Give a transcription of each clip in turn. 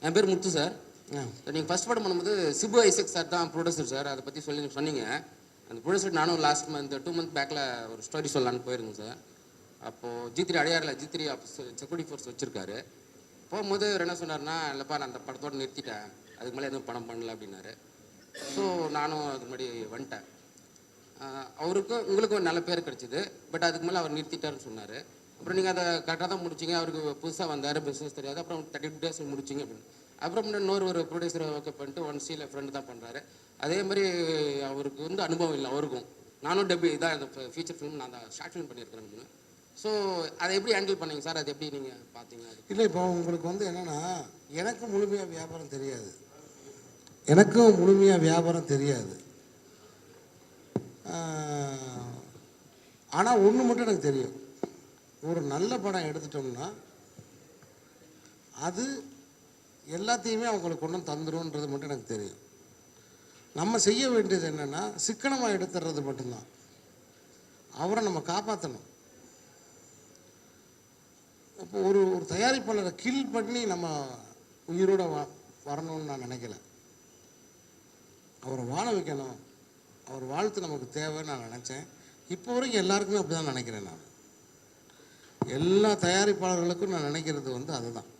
என் பேர் முத்து சார். நீங்கள் ஃபஸ்ட் படம் பண்ணும்போது சிபு ஐசக் சார் தான் ப்ரொடியூசர் சார். அதை பற்றி சொன்னீங்க. அந்த ப்ரொடியூசர் நானும் லாஸ்ட் மந்த் 2 months பேக்கில் ஒரு ஸ்டோரி சொல்லலான்னு போயிருந்தேன் சார். அப்போது G3 அடையாறில் G3 செக்யூரிட்டி ஃபோர்ஸ் வச்சுருக்காரு. போகும்போது என்ன சொன்னார்னா, இல்லைப்பா நான் அந்த படத்தோடு நிறுத்திட்டேன், அதுக்கு மேலே எதுவும் படம் பண்ணல அப்படின்னாரு. ஸோ நானும் அதுக்கு முன்னாடி வந்துட்டேன். அவருக்கும் உங்களுக்கும் நல்ல பேர் கிடச்சிது. பட் அதுக்கு மேலே அவர் நிறுத்திட்டாருன்னு சொன்னார். அப்புறம் நீங்கள் அதை கரெக்டாக தான் முடிச்சிங்க. அவருக்கு புதுசாக வந்தார், பிஸ்னஸ் தெரியாது. அப்புறம் 32 days முடிச்சிங்க அப்படின்னு. அப்புறம் இன்னொரு ப்ரொடியூசரை ஓகே பண்ணிட்டு 1C ஃப்ரெண்டு தான் பண்ணுறாரு. அதே மாதிரி அவருக்கு வந்து அனுபவம் இல்லை அவருக்கும். நானும் இதான் இந்த ஃபீச்சர் ஃபிலிம் நான் தான் ஷார்ட் ஃபிலிம் பண்ணியிருக்கிறேன். ஸோ அதை எப்படி ஹேண்டில் பண்ணீங்க சார்? அது எப்படி நீங்கள் பார்த்தீங்க? இல்லை, இப்போ உங்களுக்கு வந்து என்னென்னா, எனக்கும் முழுமையாக வியாபாரம் தெரியாது. ஆனால் ஒன்று மட்டும் எனக்கு தெரியும், ஒரு நல்ல படம் எடுத்துட்டோம்னா அது எல்லாத்தையுமே அவங்களுக்கு கொண்டு தந்துரும்ன்றது மட்டும் எனக்கு தெரியும். நம்ம செய்ய வேண்டியது என்னென்னா, சிக்கனமாக எடுத்துடுறது மட்டும்தான். அவரை நம்ம காப்பாற்றணும். இப்போ ஒரு தயாரிப்பாளரை கில் பண்ணி நம்ம உயிரோட வரணும்னு நான் நினைக்கல. அவரை வாழ வைக்கணும், அவர் வாழ்த்து நமக்கு தேவைன்னு நான் நினச்சேன். இப்போ வரைக்கும் எல்லாருக்குமே அப்படி தான் நினைக்கிறேன். நான் எல்லா தயாரிப்பாளர்களுக்கும் நான் நினைக்கிறது வந்து அதுதான்.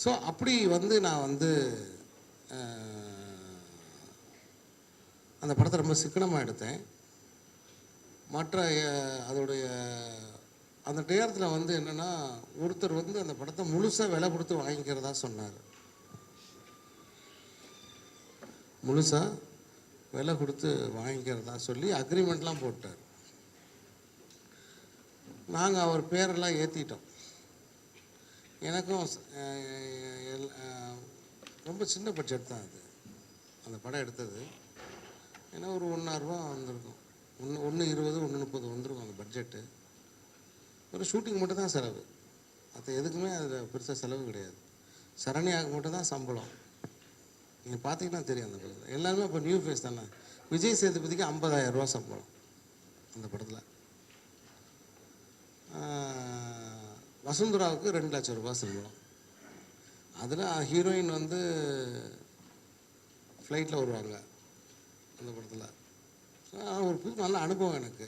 ஸோ அப்படி வந்து நான் வந்து அந்த படத்தை ரொம்ப சிக்கனமாக எடுத்தேன். மற்ற அதோடைய அந்த நேரத்தில் வந்து என்னென்னா, ஒருத்தர் வந்து அந்த படத்தை முழுசாக விலை கொடுத்து வாங்கிக்கிறதா சொன்னார். முழுசாக விலை கொடுத்து வாங்கிக்கிறதா சொல்லி அக்ரிமெண்ட்லாம் போட்டார். நாங்கள் அவர் பேரெல்லாம் ஏற்றிட்டோம். எனக்கும் ரொம்ப சின்ன பட்ஜெட் தான் அது, அந்த படம் எடுத்தது. ஏன்னா ஒரு 1,000 ரூபா வந்திருக்கும். 120, 130 வந்துருக்கும் அந்த பட்ஜெட்டு. ஒரு ஷூட்டிங் மட்டும் தான் செலவு, மற்ற எதுக்குமே அதில் பெருசாக செலவு கிடையாது. சரணியாக மட்டும் தான் சம்பளம். நீங்கள் பார்த்தீங்கன்னா தெரியும் அந்த படத்தில். எல்லாருமே இப்போ நியூ ஃபேஸ் தானே. விஜய் சேதுபதிக்கு 50,000 ரூபா சம்பளம் அந்த படத்தில். வசுந்தராவுக்கு 2 லட்சம் ரூபா சம்பளம். அதில் ஹீரோயின் வந்து ஃப்ளைட்டில் வருவாங்க அந்த படத்தில். ஒரு புது நல்ல அனுபவம் எனக்கு.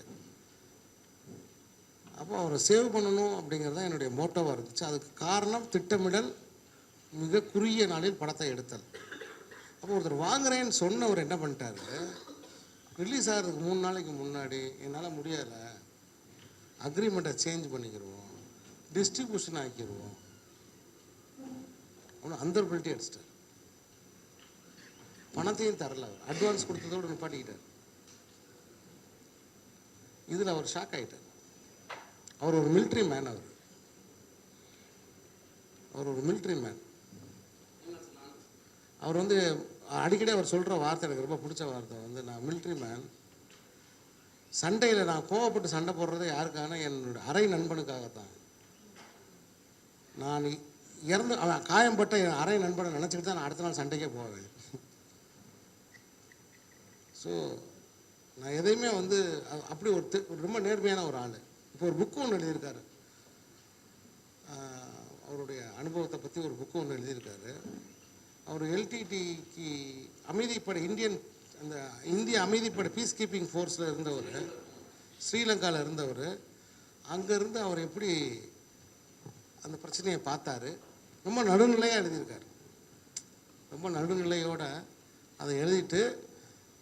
அப்போ அவரை சேவ் பண்ணணும் அப்படிங்கிறது தான் என்னுடைய மோட்டோவாக இருந்துச்சு. அதுக்கு காரணம் திட்டமிடல், மிக குறுகிய நாளில் படத்தை எடுத்தல். அப்போ ஒருத்தர் வாங்குறேன்னு சொன்னவர் என்ன பண்ணிட்டாரு, ரிலீஸ் ஆகிறதுக்கு 3 நாளைக்கு முன்னாடி என்னால் முடியலை, அக்ரிமெண்ட்டை சேஞ்ச் பண்ணிக்கிடுவோம், டிஸ்ட்ரிபியூஷன் ஆக்கிடுவோம், ஒன்றும் அந்தர்பிலிட்டி அடிச்சிட்டார். பணத்தையும் தரல. அவர் அட்வான்ஸ் கொடுத்ததோடு நிப்பாட்டிக்கிட்டார். இதில் அவர் ஷாக் ஆகிட்டார். அவர் ஒரு மிலிட்ரி மேன். அவர் ஒரு மிலிட்ரி மேன். அவர் வந்து அடிக்கடி அவர் சொல்கிற வார்த்தை எனக்கு ரொம்ப பிடிச்ச வார்த்தை வந்து, நான் மிலிட்ரி மேன். சண்டையில் நான் கோவப்பட்டு சண்டை போடுறதே யாருக்கான, என்னோடய அரை நண்பனுக்காகத்தான். நான் அவன் காயம்பட்ட என் அரை நண்பனை நினச்சிக்கிட்டு தான் நான் அடுத்த நாள் சண்டைக்கே போவேன். ஸோ நான் எதையுமே வந்து அப்படி ரொம்ப நேர்மையான ஒரு ஆள். இப்போ ஒரு புக்கு ஒன்று எழுதியிருக்காரு, அவருடைய அனுபவத்தை பற்றி ஒரு புக்கு ஒன்று எழுதியிருக்காரு. அவர் LTTக்கு அமைதிப்படை, இந்திய அமைதிப்படை பீஸ் கீப்பிங் ஃபோர்ஸில் இருந்தவர், ஸ்ரீலங்காவில் இருந்தவர். அங்கேருந்து அவர் எப்படி அந்த பிரச்சனையை பார்த்தாரு, ரொம்ப நடுநிலையாக எழுதியிருக்காரு. ரொம்ப நடுநிலையோடு அதை எழுதிட்டு,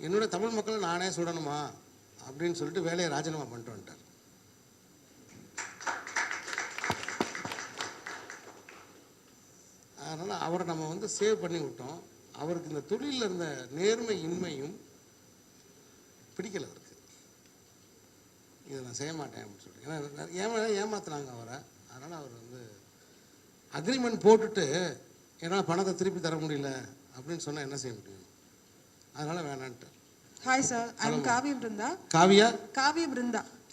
என்னுடைய தமிழ் மக்களை நானே சுடணுமா அப்படின்னு சொல்லிட்டு வேலையை ராஜினாமா பண்ணிட்டு வந்துட்டார். அதனால் அவரை நம்ம வந்து சேவ் பண்ணி விட்டோம். அவருக்கு இந்த தொழிலில் இருந்த நேர்மை இன்மையும் பிடிக்கலை அவருக்கு. இதை நான் செய்ய மாட்டேன் அப்படின்னு சொல்லிட்டு, ஏன்னா ஏமாத்துனாங்க அவரை. அதனால் அவர் வந்து அக்ரிமெண்ட் போட்டுட்டு என்னால் பணத்தை திருப்பி தர முடியல அப்படின்னு சொன்னால் என்ன செய்ய முடியும்? அதனால் வேணான்ட்டு. ஹாய் சார், ஐம் காவிய பிருந்தா.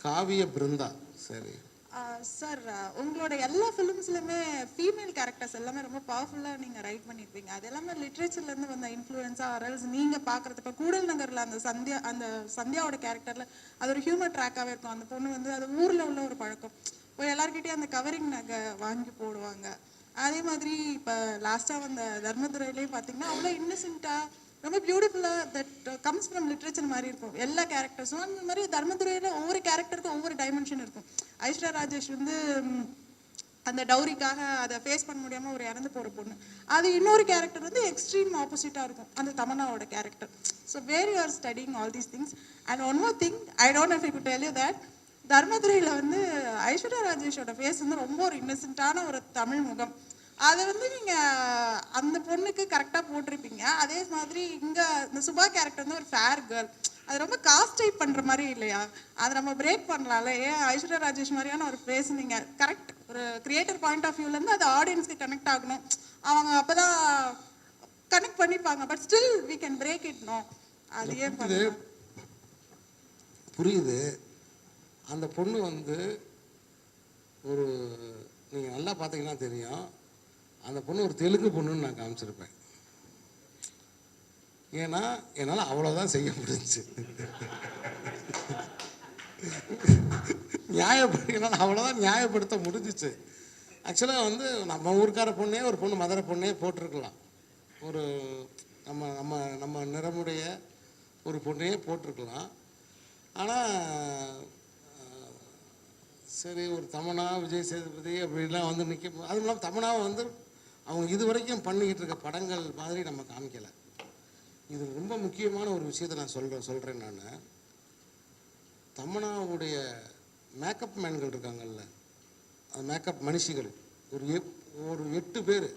காவிய பிருந்தா. சரி சார், உங்களோட எல்லா ஃபிலிம்ஸ்லையுமே ஃபீமேல் கேரக்டர்ஸ் எல்லாமே ரொம்ப பவர்ஃபுல்லாக நீங்கள் ரைட் பண்ணியிருப்பீங்க. அது எல்லாமே லிட்ரேச்சர்லேருந்து வந்த இன்ஃப்ளூயன்ஸாக, அரல்ஸ் நீங்கள் பார்க்குறது. இப்போ கூடல் நகரில் அந்த சந்தியாவோட கேரக்டரில் அது ஒரு ஹியூமர் ட்ராக்காகவே இருக்கும். அந்த பொண்ணு வந்து அது ஊரில் உள்ள ஒரு பழக்கம். இப்போ எல்லாருக்கிட்டையும் அந்த கவரிங் நகை வாங்கி போடுவாங்க. அதே மாதிரி இப்போ லாஸ்ட்டாக வந்த தர்மதுரையிலையும் பார்த்தீங்கன்னா அவ்வளோ இன்னசென்ட்டாக ரொம்ப பியூட்டிஃபுல்லாக தட் கம்ஸ் ஃப்ரம் லிட்ரேச்சர் மாதிரி இருக்கும் எல்லா கேரக்டர்ஸும். அந்த மாதிரி தர்மதுரையில் ஒவ்வொரு கேரக்டருக்கும் ஒவ்வொரு டைமென்ஷன் இருக்கும். ஐஸ்வர்யா ராஜேஷ் வந்து அந்த டவுரிக்காக அதை ஃபேஸ் பண்ண முடியாமல் ஒரு இறந்து போகிற பொண்ணு. அது இன்னொரு கேரக்டர் வந்து எக்ஸ்ட்ரீம் ஆப்போசிட்டாக இருக்கும் அந்த தமன்னாவோட character. So where you are studying all these things. And one more thing, I don't know if I could tell you that தர்மதுரையில் வந்து ஐஸ்வர்யா ராஜேஷோட ஃபேஸ் வந்து ரொம்ப ஒரு இன்னசென்ட்டான ஒரு தமிழ் முகம். அதை வந்து நீங்கள் அந்த பொண்ணுக்கு கரெக்டாக போட்டிருப்பீங்க. அதே மாதிரி இங்கே இந்த சுபா கேரக்டர் வந்து ஒரு ஃபேர் கேர்ள். அது ரொம்ப காஸ்ட் டைப் பண்ணுற மாதிரி இல்லையா? அதை நம்ம பிரேக் பண்ணலாம்ல. ஏன் ஐஸ்வர்யா ராஜேஷ் மாதிரியான ஒரு ஃபேஸ் நீங்கள் கரெக்ட் ஒரு கிரியேட்டர் பாயிண்ட் ஆஃப் வியூலேருந்து அது ஆடியன்ஸ்க்கு கனெக்ட் ஆகணும். அவங்க அப்போ தான் கனெக்ட் பண்ணிப்பாங்க. But still we can break it. No, அது ஏன் பண்ணலாம்? புரியுது. அந்த பொண்ணு வந்து ஒரு நீங்கள் நல்லா பார்த்தீங்கன்னா தெரியும், அந்த பொண்ணு ஒரு தெலுங்கு பொண்ணுன்னு நான் காமிச்சிருப்பேன். ஏன்னா என்னால் அவ்வளோதான் செய்ய முடிஞ்சிச்சு. என்னால் அவ்வளோதான் நியாயப்படுத்த முடிஞ்சிச்சு. ஆக்சுவலாக வந்து நம்ம ஊருக்கார பொண்ணே ஒரு பொண்ணு மதுரை பொண்ணே போட்டிருக்கலாம். ஒரு நம்ம நம்ம நம்ம நிறமுடைய ஒரு பொண்ணையே போட்டிருக்கலாம். ஆனால் சரி, ஒரு தமன்னா விஜய் சேதுபதி அப்படிலாம் வந்து நிற்க, அதுவும் இல்லாமல் தமன்னாவை வந்து அவங்க இது வரைக்கும் பண்ணிக்கிட்டு இருக்க படங்கள் மாதிரி நம்ம காமிக்கலை. இது ரொம்ப முக்கியமான ஒரு விஷயத்தை நான் சொல்கிறேன். நான் தமன்னாவுடைய மேக்கப் மேன்கள் இருக்காங்கல்ல, அந்த மேக்கப் மனுஷிகள் ஒரு 8 பேர்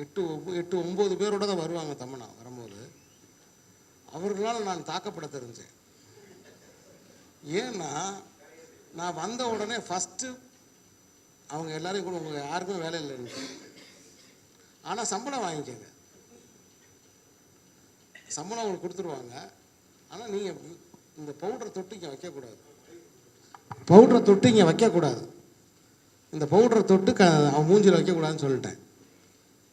8-9 பேரோட தான் வருவாங்க. தமன்னா வரும்போது அவர்களால் நான் தாக்கப்பட தெரிஞ்சேன். ஏன்னா நான் வந்த உடனே ஃபஸ்ட்டு அவங்க எல்லாரையும் கூட உங்களுக்கு யாருக்கும் வேலை இல்லைன்னு, ஆனால் சம்பளம் வாங்கிக்கோங்க, சம்பளம் அவங்களுக்கு கொடுத்துருவாங்க. ஆனால் நீங்கள் இந்த பவுடரை தொட்டு இங்கே வைக்கக்கூடாது, பவுடரை தொட்டு இங்கே வைக்கக்கூடாது, இந்த பவுடரை தொட்டு அவன் மூஞ்சில் வைக்கக்கூடாதுன்னு சொல்லிட்டேன்.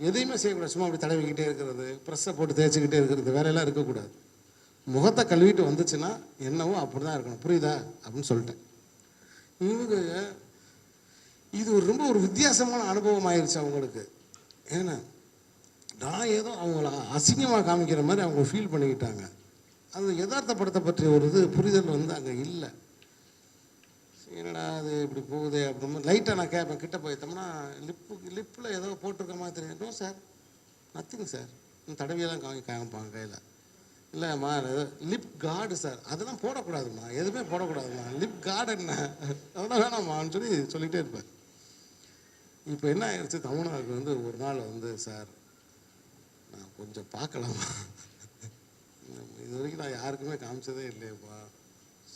எதையுமே செய்யக்கூடாது. சும்மா அப்படி தடவிக்கிட்டே இருக்கிறது, ப்ரெஸ்ஸை போட்டு தேய்ச்சிக்கிட்டே இருக்கிறது, வேலையெல்லாம் இருக்கக்கூடாது. முகத்தை கழுவிட்டு வந்துச்சுன்னா என்னவோ அப்படி தான் இருக்கணும், புரியுதா அப்படின்னு சொல்லிட்டேன். இவங்க இது ரொம்ப ஒரு வித்தியாசமான அனுபவம் ஆயிடுச்சு அவங்களுக்கு. ஏன்னா நான் ஏதோ அவங்கள அசிங்கமாக காமிக்கிற மாதிரி அவங்க ஃபீல் பண்ணிக்கிட்டாங்க. அது யதார்த்தப்படுத்த பற்றிய ஒரு இது புரிதல் வந்து அங்கே இல்லை. என்னடா அது இப்படி போகுது அப்படின்னு லைட்டாக நான் கேட்பேன். கிட்ட போயிட்டோம்னா லிப்பில் ஏதோ போட்டிருக்க மாதிரி தெரியும். நோ சார், நத்திங் சார், தடவியெல்லாம் காமிப்பாங்க கையில். இல்லைம்மா லிப் கார்டு சார், அதெல்லாம் போடக்கூடாதும்மா, எதுவுமே போடக்கூடாதும்மா, லிப் கார்டு என்ன அதெல்லாம் வேணாம்மான்னு சொல்லிகிட்டே இருப்பேன். இப்போ என்ன ஆயிடுச்சு, தமிழ்நாட்டுக்கு வந்து ஒரு நாள் வந்து சார் நான் கொஞ்சம் பார்க்கலாமா, இது வரைக்கும் நான் யாருக்குமே காமிச்சதே இல்லையப்பா,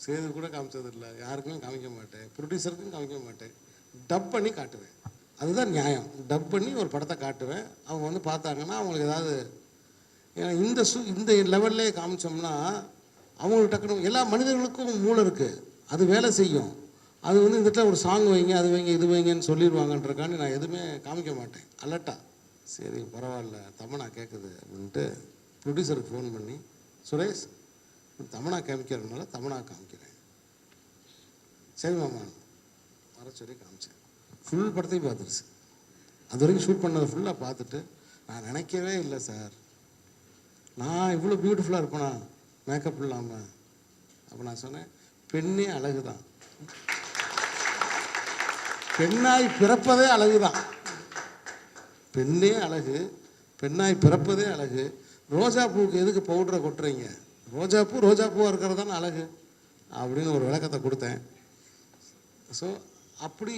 சேது கூட காமிச்சது இல்லை, யாருக்குமே காமிக்க மாட்டேன், ப்ரொடியூசருக்கும் காமிக்க மாட்டேன், டப் பண்ணி காட்டுவேன். அதுதான் நியாயம். டப் பண்ணி ஒரு படத்தை காட்டுவேன். அவங்க வந்து பார்த்தாங்கன்னா அவங்களுக்கு ஏதாவது, ஏன்னா இந்த லெவல்லே காமிச்சோம்னா அவங்களுக்கு டக்குனு, எல்லா மனிதர்களுக்கும் மூளை இருக்குது, அது வேலை செய்யும். அது வந்து இந்த இடத்துல ஒரு சாங் வைங்க, அது வைங்க, இது வைங்கன்னு சொல்லிடுவாங்கன்றக்காண்டி நான் எதுவுமே காமிக்க மாட்டேன். அலர்ட்டா சரி பரவாயில்ல தமன்னா கேட்குது அப்படின்ட்டு ப்ரொடியூசருக்கு ஃபோன் பண்ணி, சுரேஷ் தமன்னா காமிக்கிறதுனால தமன்னா காமிக்கிறேன், சரி மாமான் வர சொல்லி காமிச்சேன். ஃபுல் படத்தையும் பார்த்துருச்சு. அது வரைக்கும் ஷூட் பண்ணதை ஃபுல்லாக பார்த்துட்டு, நான் நினைக்கவே இல்லை சார் நான் இவ்வளோ பியூட்டிஃபுல்லாக இருப்பேனா மேக்கப் இல்லாமல். அப்போ நான் சொன்னேன், பெண்ணே அழகு தான், பெண்ணாய் பிறப்பதே அழகு தான், பெண்ணே அழகு, பெண்ணாய் பிறப்பதே அழகு. ரோஜா பூவுக்கு எதுக்கு பவுடரை கொட்டுறீங்க, ரோஜா பூவாக இருக்கிறது தானே அழகு அப்படின்னு ஒரு விளக்கத்தை கொடுத்தேன். ஸோ அப்படி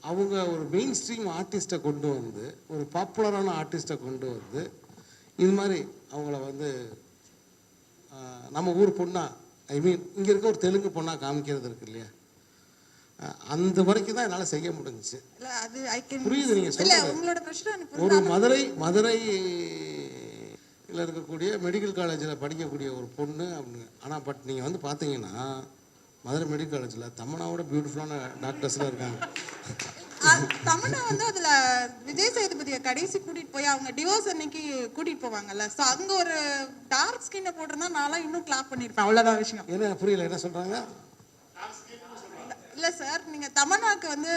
அவங்க ஒரு மெயின் ஸ்ட்ரீம் ஆர்டிஸ்ட்டை கொண்டு வந்து, ஒரு பாப்புலரான ஆர்டிஸ்ட்டை கொண்டு வந்து இது மாதிரி அவங்கள வந்து நம்ம ஊர் பொண்ணா, ஐ மீன் இங்கே இருக்க ஒரு தெலுங்கு பொண்ணாக காமிக்கிறது இருக்கு இல்லையா, அந்த வரைக்கும் தான் என்னால் செய்ய முடிஞ்சிச்சு. புரியுது நீங்கள் சொல்லுங்கள். ஒரு மதுரையில் இருக்கக்கூடிய மெடிக்கல் காலேஜில் படிக்கக்கூடிய ஒரு பொண்ணு அப்படின்னு. ஆனால் பட் நீங்கள் வந்து பார்த்தீங்கன்னா மதுரை மெடிக்கல் காலேஜில் தமன்னாவோட பியூட்டிஃபுல்லான டாக்டர்ஸ்லாம் இருக்காங்க. தமன்னா வந்து அதுல விஜய் சேதுபதியை கடைசி கூட்டிட்டு போய் அவங்க டிவோர்ஸ் அன்னைக்கு கூட்டிட்டு போவாங்கல்ல, ஸோ அங்க ஒரு டார்க் ஸ்கின்னை போட்டிருந்தா நான் இன்னும் கிளாப் பண்ணிருப்பேன். அவ்வளவுதான் விஷயம். என்ன புரியல, என்ன சொல்றாங்க? இல்ல சார், நீங்க தமன்னாக்கு வந்து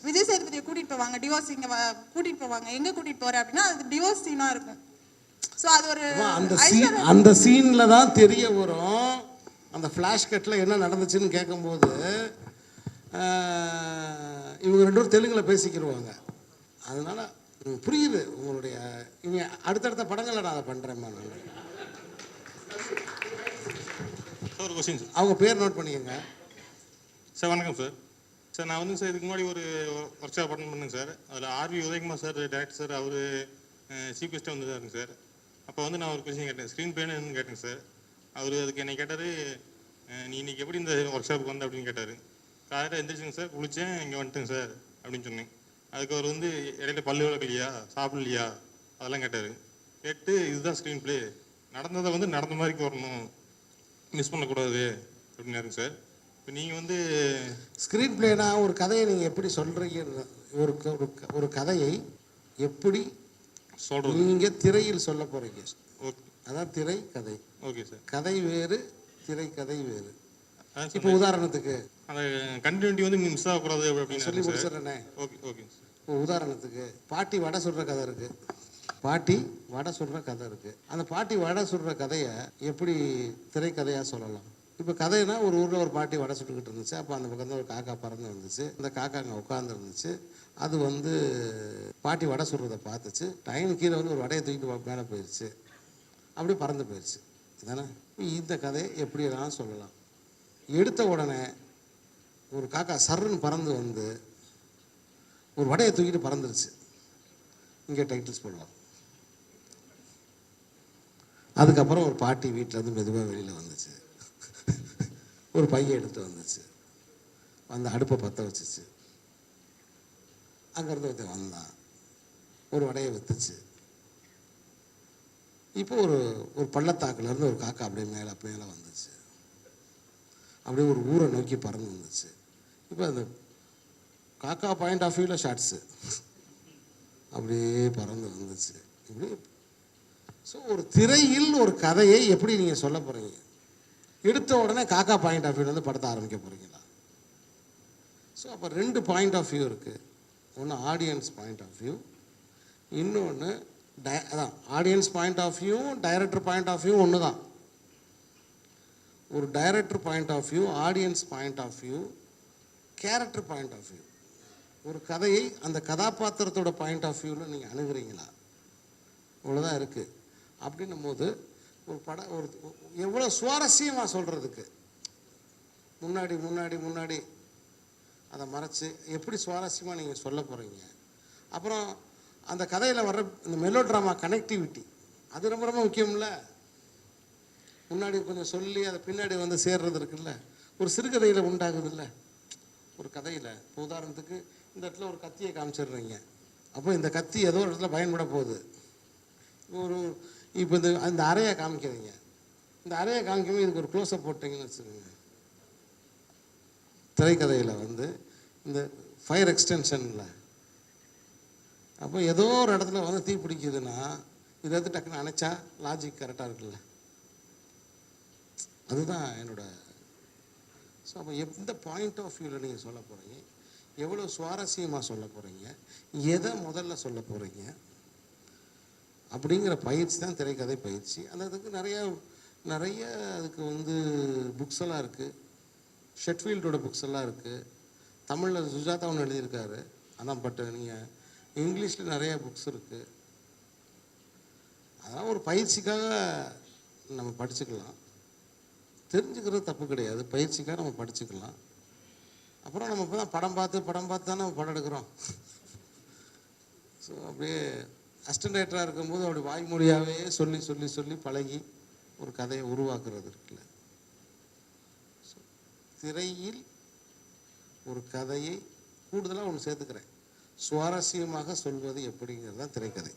விஜய் சேதுபதியை கூட்டிட்டு போவாங்க, டிவோர்ஸ் இங்க கூட்டிட்டு போவாங்க, எங்க கூட்டிட்டு போற அப்படின்னா அது டிவோர்ஸ் சீனா இருக்கும். சோ அது ஒரு அந்த சீன்ல தான் தெரிய வரும். அந்த ஃபிளாஷ் கட்ல என்ன நடந்துச்சுன்னு கேட்கும்போது இவங்க 2 பேரும் தெலுங்குல பேசிக்கிடுவாங்க. அதனால புரியுது உங்களுடைய. இனி அடுத்தடுத்த படங்களில் நான் அதை பண்ணுறேம்மா. நான் சார் ஒரு கொஸ்டின் சார். அவங்க பேர் நோட் பண்ணிக்கோங்க. சார் வணக்கம் சார். சார் நான் வந்து சார் இதுக்கு முன்னாடி ஒரு ஒர்க் ஷாப் அட்டன் பண்ணேங்க சார். அதில் R V Udhayakumar sir director sir, அவர் சீஃப் கெஸ்ட்டாக வந்துருக்காருங்க சார். அப்போ வந்து நான் ஒரு கொஸ்டின் கேட்டேன், ஸ்க்ரீன் பிளேன்னு கேட்டேங்க சார். அவர் அதுக்கு என்னை கேட்டார், நீ இன்னைக்கு எப்படி இந்த ஒர்க் ஷாப்புக்கு வந்த அப்படின்னு கேட்டார். காலையில் எந்திரிச்சுங்க சார், குளித்தேன், இங்கே வந்துட்டேங்க சார் அப்படின்னு சொன்னேன். அதுக்கு அவர் வந்து இடையில பல்லு விளக்கலையா, சாப்பிடலையா அதெல்லாம் கேட்டார். கேட்டு இதுதான் ஸ்க்ரீன் பிளே, நடந்ததை வந்து நடந்த மாதிரிக்கு வரணும், மிஸ் பண்ணக்கூடாது அப்படின்னாருங்க சார். இப்போ நீங்கள் வந்து ஸ்க்ரீன் பிளேனா ஒரு கதையை நீங்கள் எப்படி சொல்கிறீங்க, ஒரு கதையை எப்படி சொல்கிறது நீங்கள் திரையில் சொல்ல போகிறீங்க. ஓகே, அதான் திரை கதை. Okay sir. கதை வேறு, திரை கதை வேறு. அதான் இப்போ உதாரணத்துக்கு அந்த கண்டினியூட்டி வந்து மிஸ் ஆகக்கூடாது அப்படின்னு சொல்லி முடிச்சிடறேனே. Okay okay sir. இப்போ உதாரணத்துக்கு பாட்டி வடை சுடுற கதை இருக்கு. பாட்டி வடை சுடுற கதை இருக்கு. அந்த பாட்டி வடை சுடுற கதையை எப்படி திரைக்கதையாக சொல்லலாம்? இப்போ கதைனா ஒரு ஊரில் ஒரு பாட்டி வடை சுட்டுக்கிட்டு இருந்துச்சு. அப்போ அந்த பக்கம் ஒரு காக்கா பறந்து வந்துச்சு. அந்த காக்கா அங்கே உட்காந்துருந்துச்சு. அது வந்து பாட்டி வடை சுடுறதை பார்த்துச்சு. டைம் கீழே வந்து ஒரு வடையை தூக்கிட்டு மேலே போயிடுச்சு. அப்படி பறந்து போயிடுச்சு. இதுதானே இந்த கதையை எப்படியெல்லாம் சொல்லலாம். எடுத்த உடனே ஒரு காக்கா சர்ன்னு பறந்து வந்து ஒரு வடையை தூக்கிட்டு பறந்துருச்சு. இங்கே டைட்டில்ஸ் போடலாம். அதுக்கப்புறம் ஒரு பாட்டி வீட்டிலேருந்து மெதுவாக வெளியில் வந்துச்சு. ஒரு பையை எடுத்து வந்துச்சு. வந்து அடுப்பை பற்ற வச்சுச்சு. அங்கேருந்து ஒருத்தன் வந்தான், ஒரு வடையை விற்றுச்சு. இப்போ ஒரு பள்ளத்தாக்குலேருந்து ஒரு காக்கா அப்படியே மேலே வந்துச்சு. அப்படியே ஒரு ஊரை நோக்கி பறந்து வந்துச்சு. இப்போ அந்த காக்கா பாயிண்ட் ஆஃப் வியூவில் ஷார்ட்ஸு அப்படியே பறந்து வந்துச்சு. இப்படி ஸோ ஒரு திரையில் ஒரு கதையை எப்படி நீங்கள் சொல்ல போகிறீங்க? எடுத்த உடனே காக்கா பாயிண்ட் ஆஃப் வியூலேருந்து படத்தை ஆரம்பிக்க போகிறீங்களா? ஸோ அப்போ 2 பாயிண்ட் ஆஃப் வியூ இருக்குது. ஒன்று ஆடியன்ஸ் பாயிண்ட் ஆஃப் வியூ, இன்னொன்று அதான் audience point of view, director point of view ஒன்று தான். ஒரு director point of view, audience point of view, character point of view. ஒரு கதையை அந்த கதாபாத்திரத்தோட பாயிண்ட் ஆஃப் வியூவில் நீங்கள் அணுகிறீங்களா? இவ்வளோதான் இருக்குது. அப்படின்னும் போது ஒரு படம் ஒரு எவ்வளோ சுவாரஸ்யமாக சொல்கிறதுக்கு முன்னாடி முன்னாடி முன்னாடி அதை மறைச்சி எப்படி சுவாரஸ்யமாக நீங்கள் சொல்ல போகிறீங்க. அப்புறம் அந்த கதையில் வர்ற இந்த மெலோ ட்ராமா கனெக்டிவிட்டி, அது ரொம்ப ரொம்ப முக்கியம்ல. முன்னாடி கொஞ்சம் சொல்லி அதை பின்னாடி வந்து சேர்றது இருக்குல்ல, ஒரு சிறுகதையில் உண்டாகுது இல்லை ஒரு கதையில். இப்போ உதாரணத்துக்கு இந்த இடத்துல ஒரு கத்தியை காமிச்சிடுறீங்க. அப்போ இந்த கத்தி ஏதோ ஒரு இடத்துல பயன்பட போகுது. இப்போ அந்த அறையை காமிக்கிறீங்க. இந்த அறையை காமிக்கும்போது இதுக்கு ஒரு க்ளோஸ்அப் போட்டிங்கன்னு வச்சுக்கோங்க. திரைக்கதையில் வந்து இந்த ஃபயர் எக்ஸ்டென்ஷனில் அப்போ ஏதோ ஒரு இடத்துல வந்து தீ பிடிக்குதுன்னா இதை வந்து டக்குன்னு அணைச்சா லாஜிக் கரெக்டாக இருக்குல்ல. அதுதான் என்னோட. ஸோ அப்போ எந்த பாயிண்ட் ஆஃப் வியூவில் நீங்கள் சொல்ல போகிறீங்க, எவ்வளோ சுவாரஸ்யமாக சொல்ல போகிறீங்க, எதை முதல்ல சொல்ல போகிறீங்க அப்படிங்கிற பயிற்சி தான் திரைக்கதை பயிற்சி. அந்த இதுக்கு நிறைய அதுக்கு வந்து புக்ஸ் எல்லாம் இருக்குது. ஷெட்ஃபீல்டோட புக்ஸ் எல்லாம் இருக்குது. தமிழில் சுஜாதா ஒன்று எழுதியிருக்காரு. அதான் பட் நீங்கள் இங்கிலீஷில் நிறைய புக்ஸ் இருக்குது. அதெல்லாம் ஒரு பயிற்சிக்காக நம்ம படிச்சுக்கலாம். தெரிஞ்சுக்கிறது தப்பு கிடையாது. பயிற்சிக்காக நம்ம படிச்சுக்கலாம். அப்புறம் நம்ம இப்போ தான் படம் பார்த்து தான் நம்ம படம் எடுக்கிறோம். ஸோ அப்படியே அசிஸ்டன்ட் டைரக்டராக இருக்கும்போது அப்படி வாய்மொழியாகவே சொல்லி சொல்லி சொல்லி பழகி ஒரு கதையை உருவாக்குறது இருக்குல்ல. ஸோ திரையில் ஒரு கதையை கூடுதலாக ஒன்று சேர்த்துக்கிறேன், சுவாரஸ்யமாக சொல்வது எப்படிங்கிறது தான் திரைக்கதை.